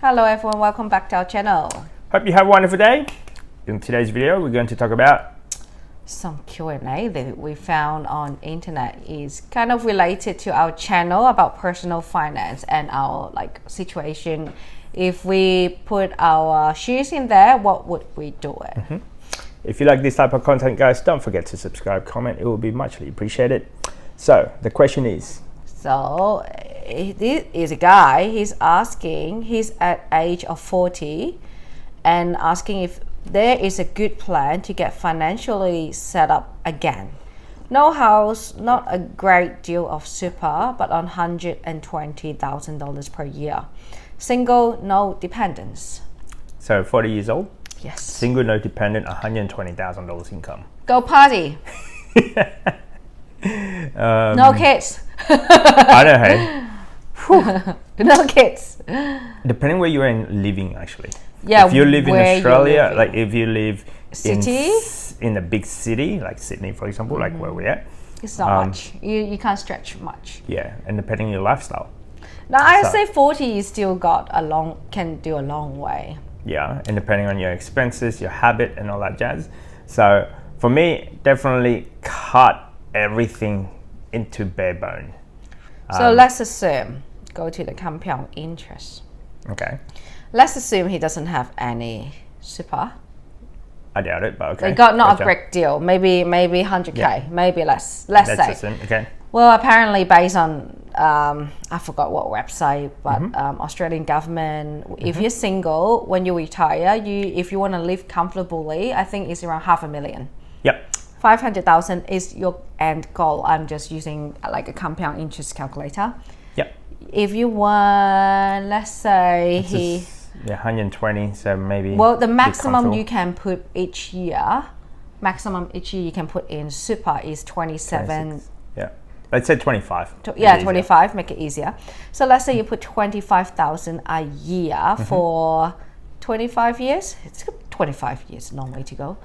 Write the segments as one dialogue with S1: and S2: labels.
S1: Hello everyone, welcome back to our channel.
S2: Hope you have a wonderful day. In today's video, we're going to talk about
S1: some Q&A that we found on internet is kind of related to our channel about personal finance and our situation. If we put our shoes in there, what would we do it?
S2: If you like this type of content, guys, don't forget to subscribe, comment. It will be muchly appreciated. So the question is,
S1: so this is a guy, he's asking, he's at age of 40 and asking if there is a good plan to get financially set up again. No house, not a great deal of super, but on $120,000 per year. Single, no dependents.
S2: so 40 years old,
S1: Yes.
S2: single, no dependent, $120,000 income.
S1: Go party. No kids.
S2: I don't know.
S1: No kids.
S2: Depending where you're living, actually.
S1: Yeah,
S2: if you live in
S1: where
S2: Australia,
S1: you're
S2: like if you live
S1: City?
S2: in a big city, like Sydney, for example, like where we're at.
S1: It's not much. You can't stretch much.
S2: Yeah, and depending on your lifestyle.
S1: Now I
S2: So-
S1: say 40 you still can do a long way.
S2: Yeah, and depending on your expenses, your habit, and all that jazz. So for me, definitely cut everything into bare bone.
S1: So let's assume, go to the compound interest.
S2: Okay,
S1: Let's assume he doesn't have any super.
S2: I doubt it, but okay.
S1: They got not
S2: Gotcha.
S1: a great deal. Maybe 100k,
S2: Yeah.
S1: maybe less. Let's
S2: That's
S1: say.
S2: just it. Okay.
S1: Well, apparently based on I forgot what website, but Australian government, if you're single, when you retire, if you want to live comfortably, I think it's around $500,000.
S2: Yep.
S1: 500,000 is your end goal. I'm just using like a compound interest calculator.
S2: Yep.
S1: If you want, let's say
S2: Yeah, 120. So maybe.
S1: well, the
S2: be
S1: maximum
S2: comfortable.
S1: you can put each year, you can put in super is 27.
S2: 26. Yeah. Let's say 25.
S1: Yeah,
S2: Easier.
S1: 25, make it easier. So let's say you put 25,000 a year for 25 years. It's 25 years, long way to go.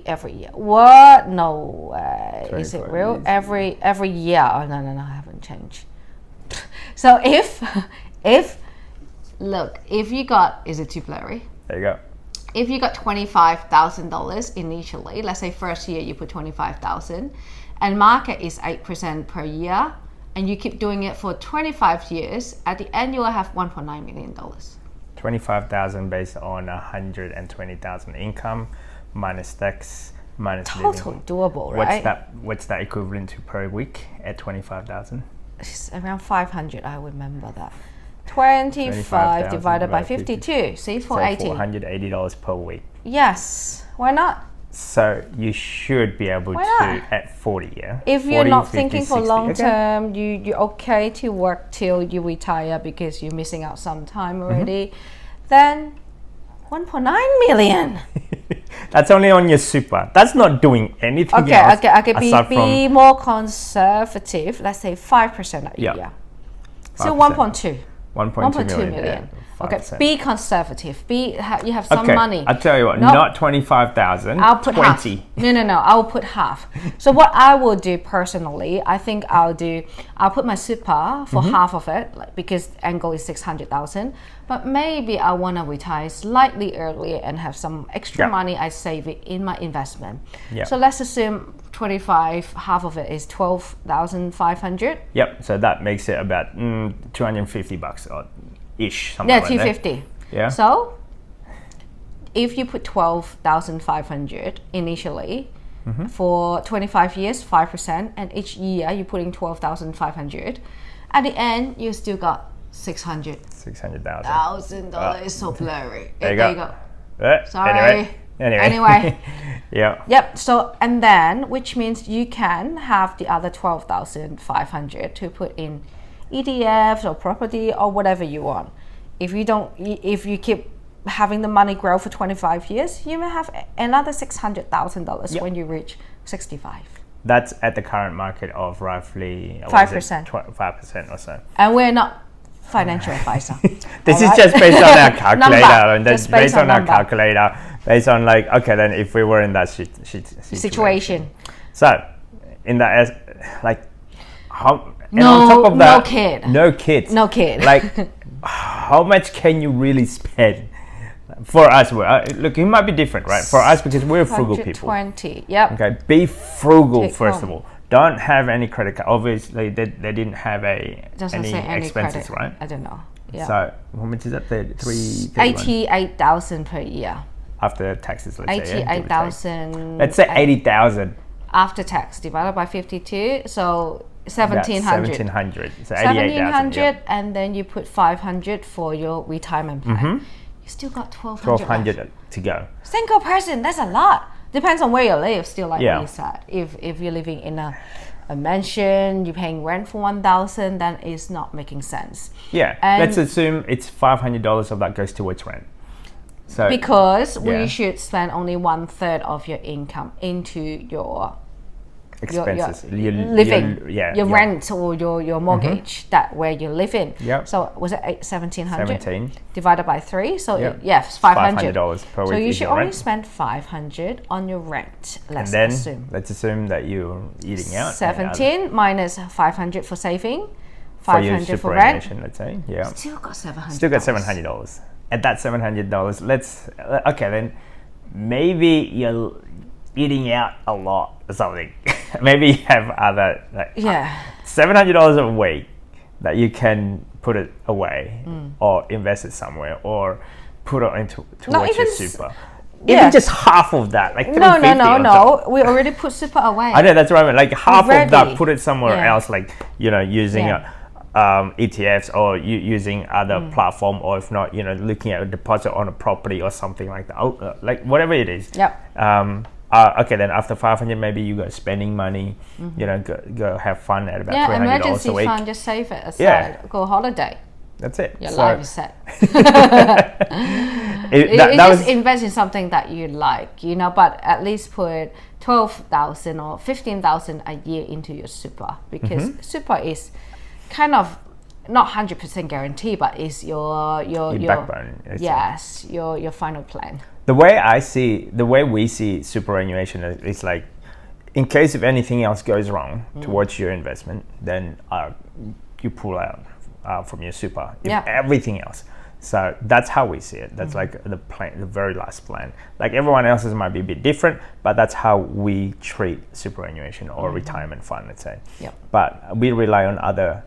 S1: Every year. What? No way. Is it
S2: 25
S1: real?
S2: years.
S1: Every year. Oh no, I haven't changed. So if you got, is it too blurry?
S2: There you go.
S1: If you got $25,000 initially, let's say first year you put 25,000, and market is 8% per year, and you keep doing it for 25 years, at the end you will have $1.9 million.
S2: 25,000 based on 120,000 income minus tax minus
S1: Totally
S2: living.
S1: doable, right?
S2: What's that equivalent to per week at 25,000?
S1: It's around 500. I remember that. 25 divided by 52. See,
S2: So
S1: 480.
S2: $480 per week.
S1: Yes. Why not?
S2: So you should be able
S1: Why
S2: to
S1: not?
S2: at 40, yeah.
S1: If you're
S2: 40,
S1: not
S2: 50,
S1: thinking for
S2: 60.
S1: long
S2: Okay.
S1: term, you're okay to work till you retire because you're missing out some time already, then 1.9 million.
S2: That's only on your super. That's not doing anything
S1: Okay,
S2: else.
S1: okay.
S2: aside
S1: Be more conservative. Let's say 5% a
S2: Yeah.
S1: year. So
S2: 5%.
S1: 1.2.
S2: 1.2 million.
S1: million.
S2: Yeah,
S1: Okay,
S2: 5%.
S1: be conservative. You have some
S2: Okay,
S1: money.
S2: I'll tell you what,
S1: No.
S2: not 25,000,
S1: I'll put
S2: 20.
S1: half. No. I'll put half. So what I will do personally, I think I'll put my super for half of it, because end goal is 600,000. But maybe I want to retire slightly earlier and have some extra
S2: Yeah.
S1: money. I save it in my investment.
S2: Yeah.
S1: So let's assume 25. Half of it is 12,500.
S2: Yep, so that makes it about $250 or ish.
S1: Yeah,
S2: Something like that.
S1: 250.
S2: Yeah.
S1: So if you put 12,500 initially for 25 years, 5%, and each year you're putting 12,500, at the end you still got $600,000.
S2: $600,000.
S1: So blurry.
S2: There you go.
S1: Sorry.
S2: Anyway. Yeah.
S1: Yep. So and then, which means you can have the other 12,500 to put in ETFs or property or whatever you want. If you keep having the money grow for 25 years, you may have another $600,000 when you reach 65.
S2: That's at the current market of roughly
S1: 5%.
S2: 5% or so.
S1: And we're not financial advisor.
S2: This is
S1: Alright?
S2: just based on our calculator,
S1: Number.
S2: and that's
S1: Just
S2: based on our
S1: number.
S2: calculator, based on like, okay, then if we were in that
S1: Situation.
S2: So, in that, like, how? And
S1: No,
S2: on top of that,
S1: no kid.
S2: no kids.
S1: No kid.
S2: Like, how much can you really spend? For us, look, it might be different, right? For us, because we're frugal people.
S1: 120. Yep.
S2: Okay, be frugal
S1: Take
S2: first
S1: home.
S2: of all. Don't have any credit card. Obviously, they didn't have
S1: Doesn't
S2: any
S1: say any
S2: expenses,
S1: credit.
S2: right?
S1: I don't know. Yeah.
S2: So how much is that? 31?
S1: 88,000 per year.
S2: After taxes, let's say. Yeah,
S1: 88,000.
S2: let's say 80,000.
S1: After tax divided by 52, so 1,700.
S2: 1,700. So 88,000.
S1: 1,700, and then you put 500 for your retirement plan. You still got 1,200.
S2: 1,200 to go.
S1: Single person, that's a lot. Depends on where you live. Still, like
S2: Yeah.
S1: what you said, if you're living in a mansion, you're paying rent for 1,000, then it's not making sense.
S2: Yeah.
S1: And
S2: let's assume it's $500 of that goes towards rent. So
S1: because
S2: yeah.
S1: we should spend only 1/3 of your income into your
S2: expenses,
S1: your living, your
S2: yeah.
S1: rent or your mortgage, that where you live in.
S2: Yep.
S1: So was it 1,700
S2: 17
S1: divided by 3? So
S2: Yep.
S1: yes, $500
S2: per week.
S1: So you
S2: is
S1: should
S2: your
S1: only
S2: rent.
S1: spend 500 on your rent.
S2: And then let's assume that you're eating out.
S1: 17 minus 500 for saving,
S2: for your
S1: 500 for rent.
S2: superannuation, let's say. Yeah.
S1: Still got $700.
S2: Still got $700. At that $700, okay, then maybe you're eating out a lot or something. Maybe you have other $700 a week that you can put it away or invest it somewhere or put it into towards your super. Even just half of that, like
S1: no. We already put super away.
S2: I know, that's what I mean. Like half of that, put it somewhere else, like using ETFs or using other platform, or if not, looking at a deposit on a property or something like that, like whatever it is.
S1: Yep.
S2: Okay, then after 500, maybe you go spending money. Go have fun at about $300
S1: emergency
S2: a week.
S1: fund, just save it aside. Go holiday.
S2: That's it.
S1: Your life is set.
S2: Just
S1: invest in something that you like, but at least put 12,000 or 15,000 a year into your super, because super is kind of not 100% guarantee, but it's your
S2: backbone.
S1: Yes, your final plan.
S2: The way we see superannuation is like, in case if anything else goes wrong towards your investment, then you pull out from your super. Everything else. So that's how we see it. That's like the plan, the very last plan. Like everyone else's might be a bit different, but that's how we treat superannuation or retirement fund, let's say.
S1: Yep.
S2: But we rely on other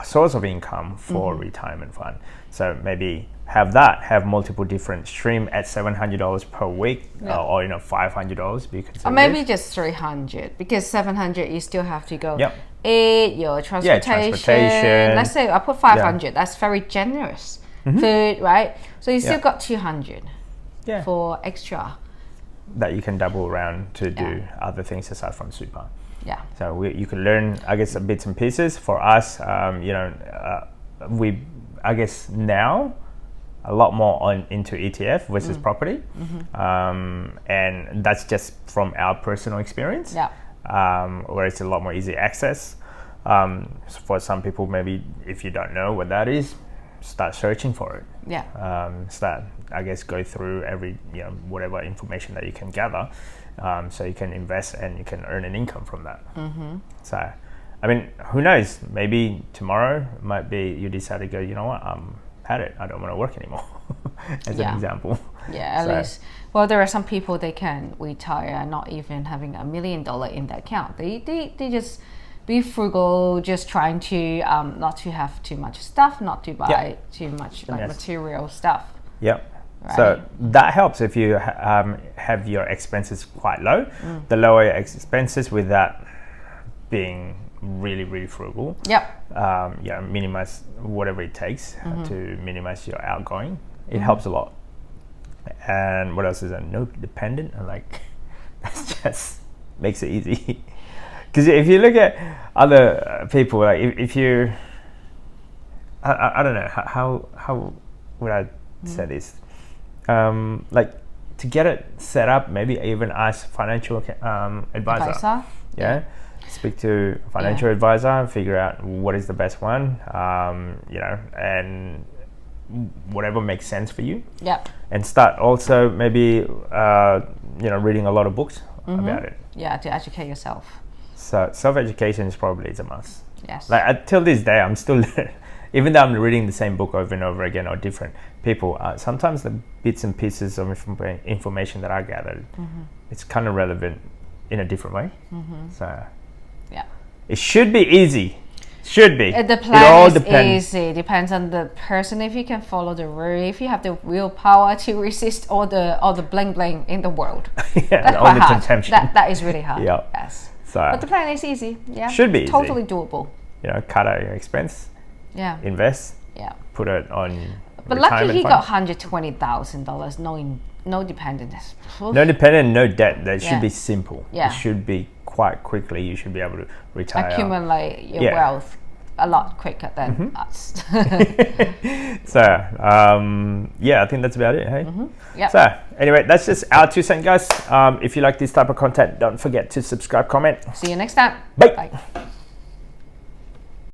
S2: source of income for retirement fund. So maybe have multiple different stream at $700 per week, or $500 because.
S1: Or maybe just 300, because 700 you still have to go eat, your transportation. Let's say I put 500. That's very generous. Food, right? So you still got 200 for extra
S2: that you can double around to do other things aside from super.
S1: Yeah.
S2: So you can learn, I guess, bits and pieces. For us, we, I guess, now a lot more into ETF versus property, and that's just from our personal experience.
S1: Yeah.
S2: Where it's a lot more easy access. For some people, maybe if you don't know what that is, start searching for it.
S1: Yeah.
S2: Start, I guess, go through every whatever information that you can gather, so you can invest and you can earn an income from that. So, I mean, who knows? Maybe tomorrow might be you decide to go. You know what? Had it. I don't want to work anymore. As an example.
S1: Yeah. At least. Well, there are some people they can retire not even having $1 million in their account. They just be frugal, just trying to not to have too much stuff, not to buy too much material stuff.
S2: Yep.
S1: Right.
S2: So that helps if you have your expenses quite low. The lower your expenses with that being really, really frugal.
S1: Yep.
S2: Minimize whatever it takes to minimize your outgoing. It helps a lot. And what else is that? No dependent. And like, that just makes it easy. Because if you look at other people, like if you, I don't know how would I say this, like to get it set up, maybe even ask financial advisor. Yeah, speak to a financial advisor and figure out what is the best one, and whatever makes sense for you.
S1: Yep. And
S2: start also maybe reading a lot of books about it.
S1: Yeah, to educate yourself.
S2: So self-education is probably a must.
S1: Yes.
S2: Like until this day, I'm still learning. even though I'm reading the same book over and over again or different people, sometimes the bits and pieces of information that I gathered, it's kind of relevant in a different way. So
S1: Yeah.
S2: it should be easy. Should be.
S1: The
S2: It
S1: plan
S2: all
S1: is
S2: depends.
S1: easy. Depends on the person. If you can follow the rule, if you have the willpower to resist all the bling bling in the world,
S2: Yeah,
S1: that's
S2: all
S1: quite
S2: the
S1: hard.
S2: temptation.
S1: That is really hard.
S2: Yeah.
S1: Yes.
S2: So
S1: But the plan is easy. Yeah.
S2: Should be easy.
S1: Totally doable.
S2: cut out your expense,
S1: Yeah.
S2: invest,
S1: Yeah.
S2: put it on.
S1: But lucky
S2: retirement
S1: he
S2: fund.
S1: got $120,000. No dependence.
S2: No dependent, no debt. That
S1: Yeah.
S2: should be simple.
S1: Yeah.
S2: It should be quite quickly. You should be able to retire.
S1: Accumulate your
S2: Yeah.
S1: wealth a lot quicker than us.
S2: So yeah, I think that's about it. Hey.
S1: Yep.
S2: So anyway, that's just our 2 cents, guys. If you like this type of content, don't forget to subscribe, comment.
S1: See you next time.
S2: Bye.
S1: Bye.